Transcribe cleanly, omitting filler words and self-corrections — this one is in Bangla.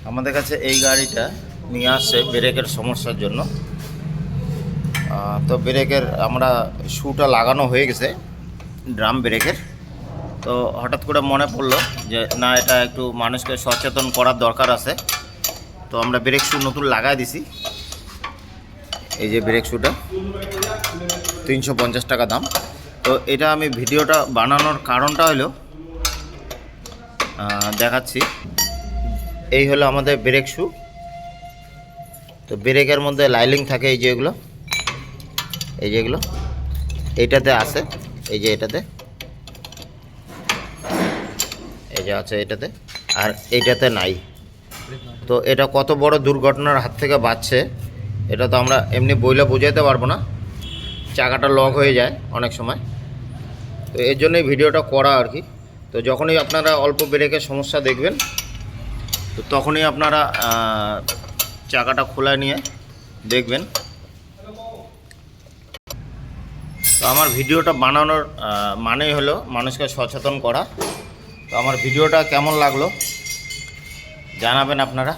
আমাদের কাছে এই গাড়িটা নিয়ে আসছে ব্রেকের সমস্যার জন্য। তো ব্রেকের আমরা শুটা লাগানো হয়ে গেছে ড্রাম ব্রেকের। তো হঠাৎ করে মনে পড়লো যে না, এটা একটু মানুষকে সচেতন করার দরকার আছে। তো আমরা ব্রেক শু নতুন লাগাই দিছি। এই যে ব্রেক শুটা 350 টাকা দাম। তো এটা আমি ভিডিওটা বানানোর কারণটা হলো দেখাচ্ছি। এই হলো আমাদের ব্রেক শু। তো ব্রেকের মধ্যে লাইলিং থাকে, এই যে এগুলো, এই যে এগুলো এইটাতে আছে, এই যে এটাতে, এই যে আছে এটাতে, আর এইটাতে নাই। তো এটা কত বড় দুর্ঘটনার হাত থেকে বাঁচছে এটা তো আমরা এমনি বইলে বোঝাতে পারবো না। চাকাটা লক হয়ে যায় অনেক সময়। তো এর জন্যই ভিডিওটা করা আর কি। তো যখনই আপনারা অল্প ব্রেকের সমস্যা দেখবেন, তো তখনই আপনারা চাকাটা খোলা নিয়ে দেখবেন। তো আমার ভিডিওটা বানানোর মানেই হলো মানুষকে সচেতন করা। তো আমার ভিডিওটা কেমন লাগলো জানাবেন আপনারা।